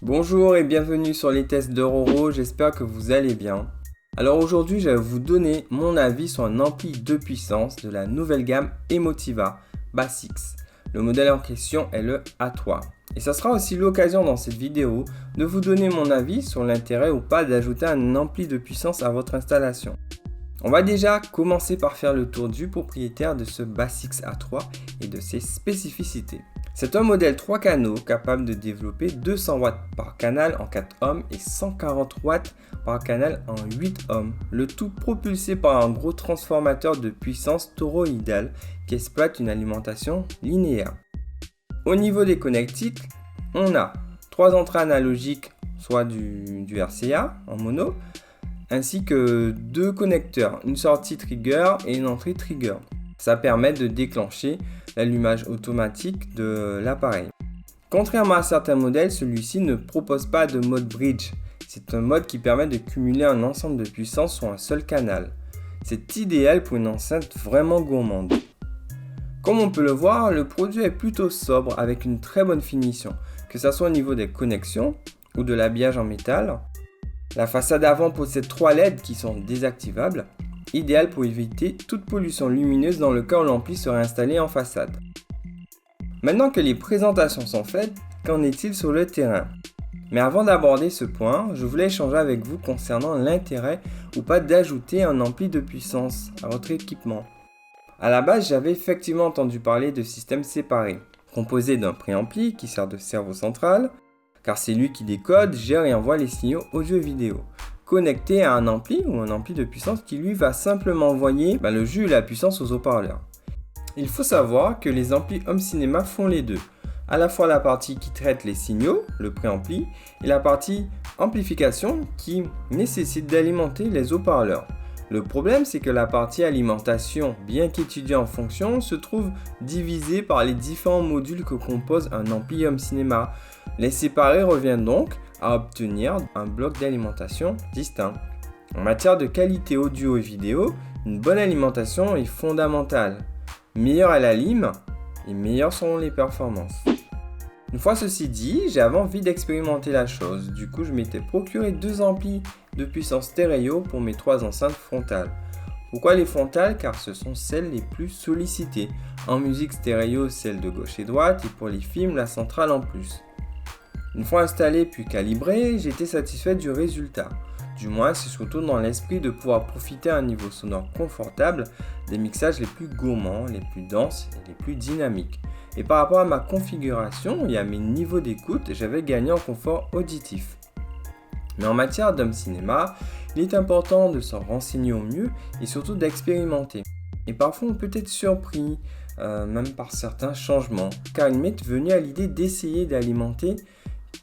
Bonjour et bienvenue sur les tests de Roro, j'espère que vous allez bien. Alors aujourd'hui je vais vous donner mon avis sur un ampli de puissance de la nouvelle gamme Emotiva Bass6. Le modèle en question est le A3. Et ça sera aussi l'occasion dans cette vidéo de vous donner mon avis sur l'intérêt ou pas d'ajouter un ampli de puissance à votre installation. On va déjà commencer par faire le tour du propriétaire de ce Bass6 A3 et de ses spécificités. C'est un modèle 3 canaux capable de développer 200 watts par canal en 4 ohms et 140 watts par canal en 8 ohms, le tout propulsé par un gros transformateur de puissance toroïdale qui exploite une alimentation linéaire. Au niveau des connectiques, on a 3 entrées analogiques, soit du RCA en mono, ainsi que 2 connecteurs, une sortie trigger et une entrée trigger. Ça permet de déclencher l'allumage automatique de l'appareil. Contrairement à certains modèles, celui-ci ne propose pas de mode bridge. C'est un mode qui permet de cumuler un ensemble de puissance sur un seul canal. C'est idéal pour une enceinte vraiment gourmande. Comme on peut le voir, le produit est plutôt sobre avec une très bonne finition, que ce soit au niveau des connexions ou de l'habillage en métal. La façade avant possède 3 LED qui sont désactivables, idéal pour éviter toute pollution lumineuse dans le cas où l'ampli serait installé en façade. Maintenant que les présentations sont faites, qu'en est-il sur le terrain? Mais avant d'aborder ce point, je voulais échanger avec vous concernant l'intérêt ou pas d'ajouter un ampli de puissance à votre équipement. À la base, j'avais effectivement entendu parler de systèmes séparés, composés d'un préampli qui sert de cerveau central, car c'est lui qui décode, gère et envoie les signaux audio-vidéo, connecté à un ampli ou un ampli de puissance qui lui va simplement envoyer le jus et la puissance aux haut-parleurs. Il faut savoir que les amplis home cinéma font les deux, à la fois la partie qui traite les signaux, le préampli, et la partie amplification qui nécessite d'alimenter les haut-parleurs. Le problème, c'est que la partie alimentation, bien qu'étudiée en fonction, se trouve divisée par les différents modules que compose un ampli home cinéma. Les séparer revient donc à obtenir un bloc d'alimentation distinct. En matière de qualité audio et vidéo, une bonne alimentation est fondamentale. Meilleure elle alime, et meilleures seront les performances. Une fois ceci dit, j'avais envie d'expérimenter la chose. Du coup, je m'étais procuré 2 amplis de puissance stéréo pour mes 3 enceintes frontales. Pourquoi les frontales? Car ce sont celles les plus sollicitées. En musique stéréo, celle de gauche et droite, et pour les films, la centrale en plus. Une fois installé puis calibré, j'étais satisfait du résultat. Du moins, c'est surtout dans l'esprit de pouvoir profiter à un niveau sonore confortable des mixages les plus gourmands, les plus denses et les plus dynamiques. Et par rapport à ma configuration et à mes niveaux d'écoute, j'avais gagné en confort auditif. Mais en matière d'home cinéma, il est important de s'en renseigner au mieux et surtout d'expérimenter. Et parfois on peut être surpris, même par certains changements, car il m'est venu à l'idée d'essayer d'alimenter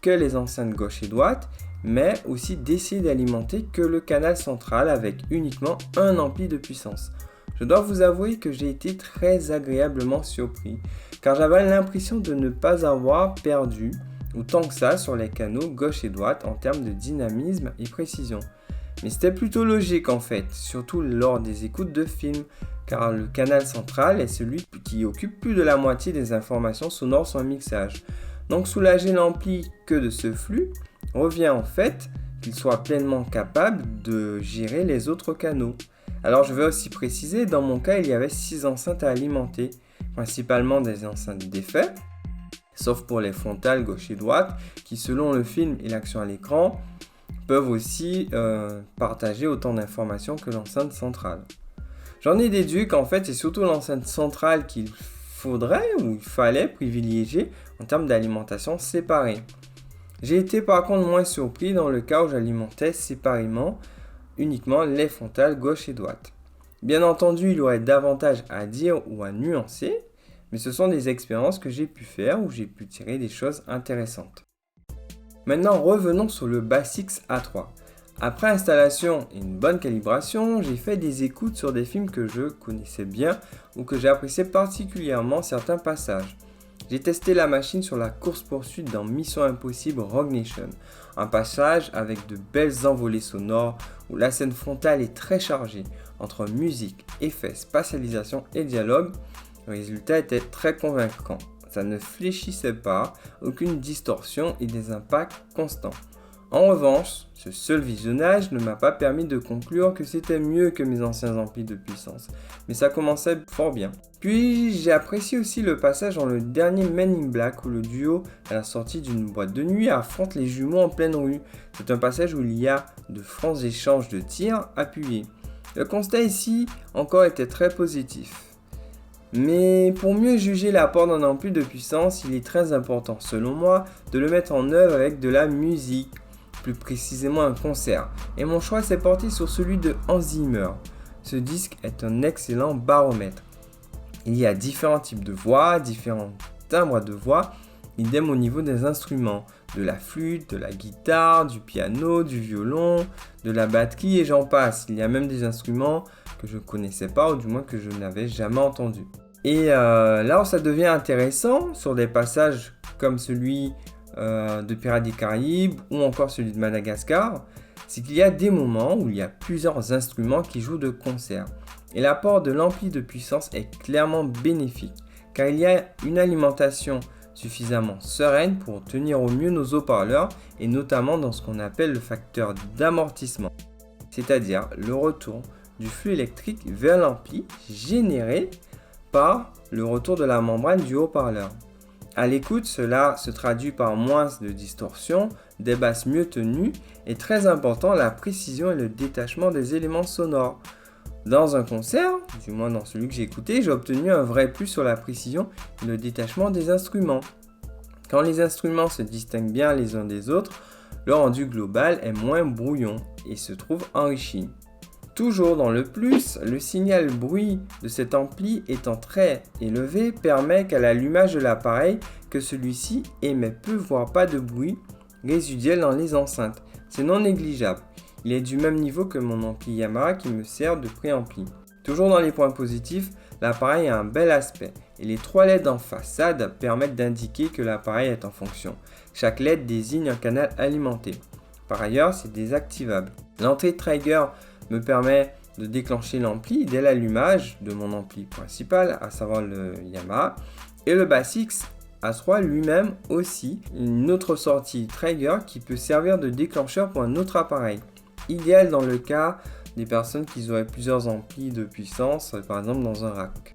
que les enceintes gauche et droite, mais aussi d'essayer d'alimenter que le canal central avec uniquement un ampli de puissance. Je dois vous avouer que j'ai été très agréablement surpris, car j'avais l'impression de ne pas avoir perdu autant que ça sur les canaux gauche et droite en termes de dynamisme et précision. Mais c'était plutôt logique en fait, surtout lors des écoutes de films, car le canal central est celui qui occupe plus de la moitié des informations sonores sur un mixage. Donc soulager l'ampli que de ce flux revient en fait qu'il soit pleinement capable de gérer les autres canaux. Alors je vais aussi préciser, dans mon cas il y avait 6 enceintes à alimenter, principalement des enceintes d'effet, sauf pour les frontales gauche et droite, qui selon le film et l'action à l'écran, peuvent aussi partager autant d'informations que l'enceinte centrale. J'en ai déduit qu'en fait c'est surtout l'enceinte centrale qu'il faudrait ou il fallait privilégier en termes d'alimentation séparée. J'ai été par contre moins surpris dans le cas où j'alimentais séparément uniquement les frontales gauche et droite. Bien entendu, il y aurait davantage à dire ou à nuancer, mais ce sont des expériences que j'ai pu faire où j'ai pu tirer des choses intéressantes. Maintenant, revenons sur le Bass6 A3. Après installation et une bonne calibration, j'ai fait des écoutes sur des films que je connaissais bien ou que j'appréciais particulièrement certains passages. J'ai testé la machine sur la course-poursuite dans Mission Impossible Rogue Nation, un passage avec de belles envolées sonores où la scène frontale est très chargée entre musique, effets, spatialisation et dialogue. Le résultat était très convaincant. ça ne fléchissait pas, aucune distorsion et des impacts constants. En revanche, ce seul visionnage ne m'a pas permis de conclure que c'était mieux que mes anciens amplis de puissance, mais ça commençait fort bien. Puis j'ai apprécié aussi le passage dans le dernier Men in Black où le duo, à la sortie d'une boîte de nuit, affronte les jumeaux en pleine rue. C'est un passage où il y a de francs échanges de tirs appuyés. Le constat ici encore était très positif. Mais pour mieux juger l'apport d'un ampli de puissance, il est très important, selon moi, de le mettre en œuvre avec de la musique, plus précisément un concert. Et mon choix s'est porté sur celui de Hans Zimmer. Ce disque est un excellent baromètre. Il y a différents types de voix, différents timbres de voix, idem au niveau des instruments, de la flûte, de la guitare, du piano, du violon, de la batterie et j'en passe. Il y a même des instruments que je ne connaissais pas ou du moins que je n'avais jamais entendus. Et là où ça devient intéressant, sur des passages comme celui de Pirates des Caraïbes ou encore celui de Madagascar, c'est qu'il y a des moments où il y a plusieurs instruments qui jouent de concert. Et l'apport de l'ampli de puissance est clairement bénéfique, car il y a une alimentation suffisamment sereine pour tenir au mieux nos haut-parleurs, et notamment dans ce qu'on appelle le facteur d'amortissement, c'est-à-dire le retour du flux électrique vers l'ampli généré par le retour de la membrane du haut-parleur. À l'écoute, cela se traduit par moins de distorsion, des basses mieux tenues et très important, la précision et le détachement des éléments sonores. Dans un concert, du moins dans celui que j'ai écouté, j'ai obtenu un vrai plus sur la précision et le détachement des instruments. Quand les instruments se distinguent bien les uns des autres, le rendu global est moins brouillon et se trouve enrichi. Toujours dans le plus, le signal bruit de cet ampli étant très élevé permet qu'à l'allumage de l'appareil, que celui-ci émet peu voire pas de bruit résiduel dans les enceintes. C'est non négligeable. Il est du même niveau que mon ampli Yamaha qui me sert de préampli. Toujours dans les points positifs, l'appareil a un bel aspect et les 3 LED en façade permettent d'indiquer que l'appareil est en fonction. Chaque LED désigne un canal alimenté. Par ailleurs, c'est désactivable. L'entrée Trigger me permet de déclencher l'ampli dès l'allumage de mon ampli principal, à savoir le Yamaha, et le Bassix A3 lui-même aussi, une autre sortie Trigger qui peut servir de déclencheur pour un autre appareil. Idéal dans le cas des personnes qui auraient plusieurs amplis de puissance, par exemple dans un rack.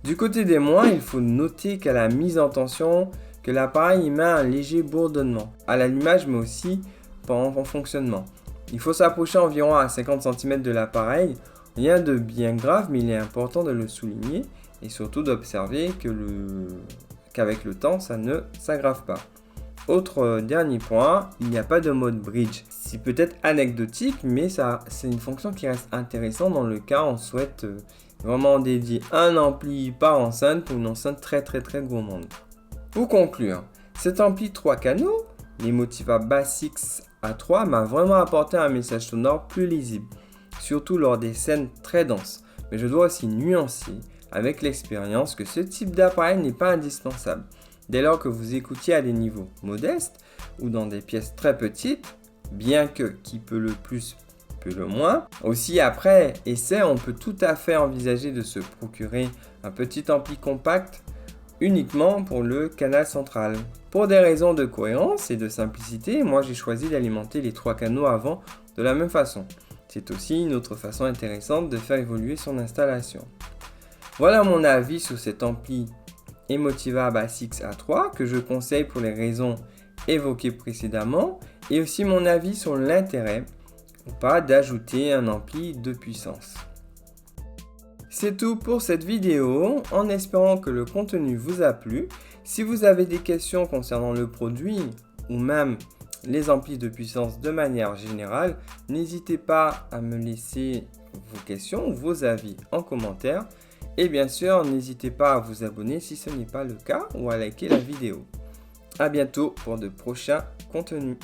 Du côté des moins, il faut noter qu'à la mise en tension, que l'appareil émet un léger bourdonnement, à l'allumage mais aussi pendant fonctionnement. Il faut s'approcher environ à 50 cm de l'appareil, rien de bien grave mais il est important de le souligner et surtout d'observer qu'avec le temps ça ne s'aggrave pas. Autre dernier point, il n'y a pas de mode bridge. C'est peut-être anecdotique mais c'est une fonction qui reste intéressante dans le cas où on souhaite vraiment dédier un ampli par enceinte pour une enceinte très gourmande. Pour conclure, cet ampli 3 canaux, l'Emotiva Bassix A3 m'a vraiment apporté un message sonore plus lisible, surtout lors des scènes très denses. Mais je dois aussi nuancer avec l'expérience que ce type d'appareil n'est pas indispensable. Dès lors que vous écoutiez à des niveaux modestes ou dans des pièces très petites, bien que qui peut le plus peut le moins. Aussi après essai, on peut tout à fait envisager de se procurer un petit ampli compact uniquement pour le canal central. Pour des raisons de cohérence et de simplicité, moi j'ai choisi d'alimenter les 3 canaux avant de la même façon. C'est aussi une autre façon intéressante de faire évoluer son installation. Voilà mon avis sur cet ampli Emotiva Bassix A3 que je conseille pour les raisons évoquées précédemment et aussi mon avis sur l'intérêt ou pas d'ajouter un ampli de puissance. C'est tout pour cette vidéo, en espérant que le contenu vous a plu. Si vous avez des questions concernant le produit ou même les amplis de puissance de manière générale, n'hésitez pas à me laisser vos questions ou vos avis en commentaire. Et bien sûr, n'hésitez pas à vous abonner si ce n'est pas le cas ou à liker la vidéo. A bientôt pour de prochains contenus.